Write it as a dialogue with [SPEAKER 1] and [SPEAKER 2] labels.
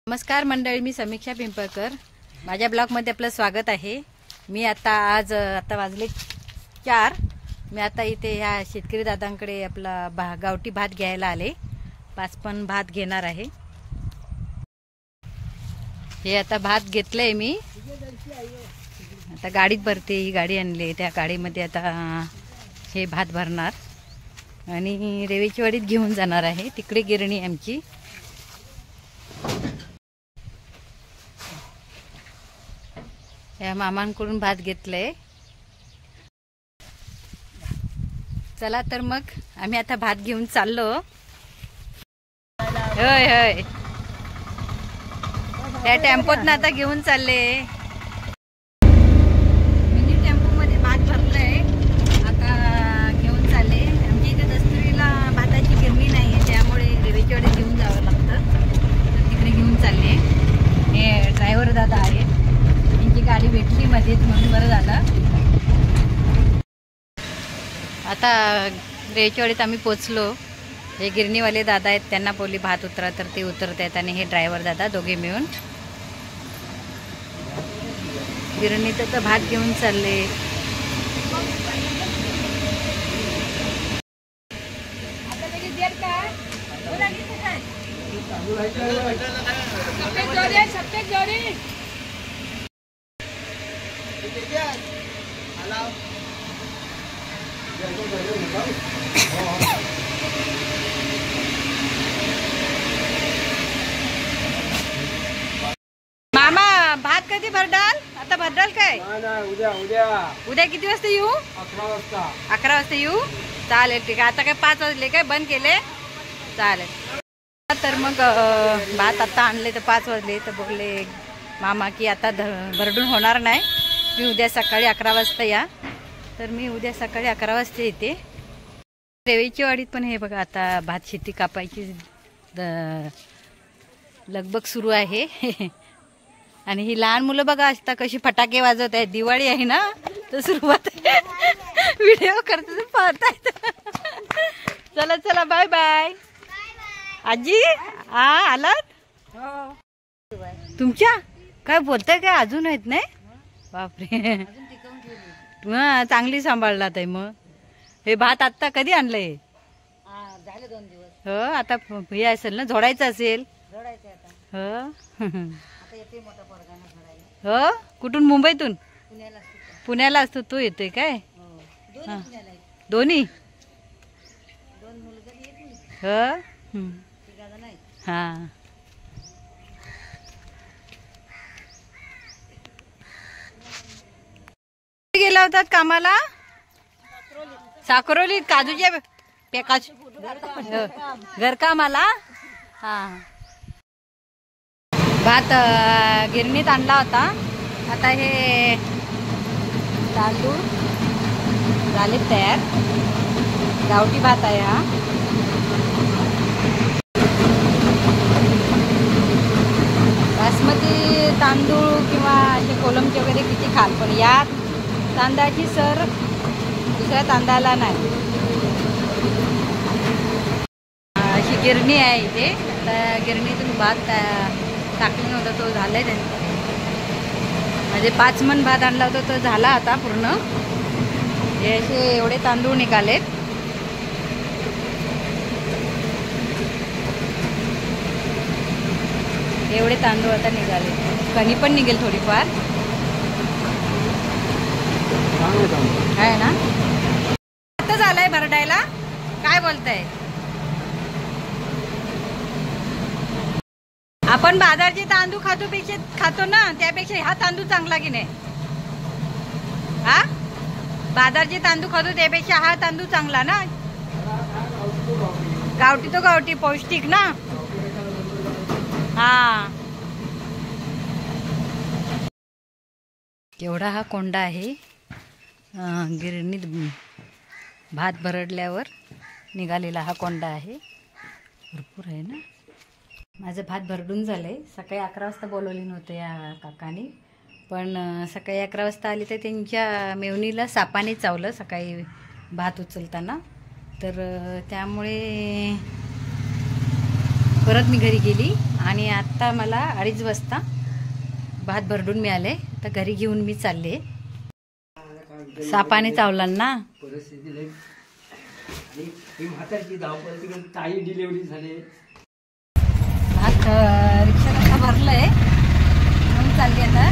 [SPEAKER 1] नमस्कार मंडळी, मी समीक्षा पिंपळकर. माझ्या ब्लॉगमध्ये आपलं स्वागत आहे. मी आता वाजले 4. मी आता इथे ह्या शेतकरी दादांकडे आपला गावठी भात घ्यायला आले. 5 पण भात घेणार आहे. हे आता भात घेतलंय मी. आता गाडीत भरते. ही गाडी आणली, त्या गाडीमध्ये आता हे भात भरणार आणि रेवेची वाडीत घेऊन जाणार आहे. तिकडे गिरणी आमची. या मामांकडून भात घेतलंय. चला तर मग आम्ही आता भात घेऊन चाललो. होय होय, त्या टेम्पोतनं आता घेऊन चालले. मिनी टेम्पो मध्ये भात भरलंय. आता घेऊन चालले. आमच्या इथे दस्तुरीला भाताची गिरणी नाहीये, त्यामुळे रेवेच्याकडे घेऊन जावं लागतं. तर तिकडे घेऊन चालले. हे ड्रायव्हर दादा आहे. गाडी भेटली मध्येच म्हणून बरं झालं. आता रेवेच्यावाडीत आम्ही पोचलो. हे गिरणीवाले दादा आहेत, त्यांना बोलली भात उतरा, तर ते उतरत आहेत. आणि हे ड्रायव्हर दादा दोघे मिळून गिरणीत तर भात घेऊन चालले. मामा, भात कधी भरडाल? आता भरडाल काय? उद्या किती वाजता येऊ?
[SPEAKER 2] 11 वाजता.
[SPEAKER 1] 11 वाजता येऊ. चालेल, ठीक आहे. आता काय 5 वाजले काय? बंद केले? चालेल. तर मग भात आता आणले तर 5 वाजले. तर बोलले मामा की आता भरडून होणार नाही, मी उद्या सकाळी 11 वाजता या. तर मी उद्या सकाळी 11 वाजता येते. रेवेची वाडीत पण हे बघा, आता भात शेती कापायची लगबग सुरू आहे. आणि ही लहान मुलं बघा आता कशी फटाके वाजवत आहेत. दिवाळी आहे ना, तर सुरुवात व्हिडिओ करतात, पाहतायत. चला चला, बाय बाय. आजी आलात? तुमच्या काय बोलताय काय? अजून आहेत नाही? बापरे, चांगली सांभाळला ताई. मग हे भात आता कधी आणलंय?
[SPEAKER 2] झाले 2 दिवस.
[SPEAKER 1] हो, आता हे असेल ना, झोडायचं असेल. हो हो. कुठून? मुंबईतून? पुण्याला असतो. तू येतोय काय? दोन्ही हो. हा, गेला होतात कामाला? साकरोलीत काजूच्या पेकाच घरकामाला. हा, भात गिरणीत आणला होता. आता हे तांदूळ झाले तयार. गावठी भात आहे हा. बासमती तांदूळ किंवा असे कोलमचे वगैरे किती खाल, पण या तांदळाची सर दुसऱ्या तांदळाला नाही. अशी गिरणी आहे इथे. आता गिरणीतून भात टाकले नव्हता, तो झालाय त्यांचा. म्हणजे 5 मन भात आणला होता, तो झाला आता पूर्ण. हे असे एवढे तांदूळ निघालेत. एवढे तांदूळ आता निघाले. कणी पण निघेल थोडीफार आहे ना. आता झालंय भरडायला. काय बोलताय? आपण बाजारचे तांदूळ खातो ना, त्यापेक्षा हा तांदूळ चांगला की नाही? हा, बाजारचे तांदूळ खातो त्यापेक्षा हा तांदूळ चांगला ना. गावठी तो गावठी, पौष्टिक ना. हा, केवढा हा कोंडा आहे. गिरणीत भात भरडल्यावर निघालेला हा कोंडा आहे. भरपूर आहे ना. माझं भात भरडून झालंय. सकाळी 11 वाजता बोलवली नव्हतं या काकानी, पण सकाळी 11 वाजता आली तर त्यांच्या मेवणीला सापाने चावलं सकाळी भात उचलताना. तर त्यामुळे परत मी घरी गेली आणि आत्ता मला 2:30 वाजता भात भरडून मिळाले. तर घरी घेऊन मी चालले. सापाने चावला ना.
[SPEAKER 3] परिस्थिती लई आणि ही म्हातारची धावपळ तिकडे ताई डिलिव्हरी झाली.
[SPEAKER 1] भात रिक्षात आता भरलंय म्हणून चालली आता.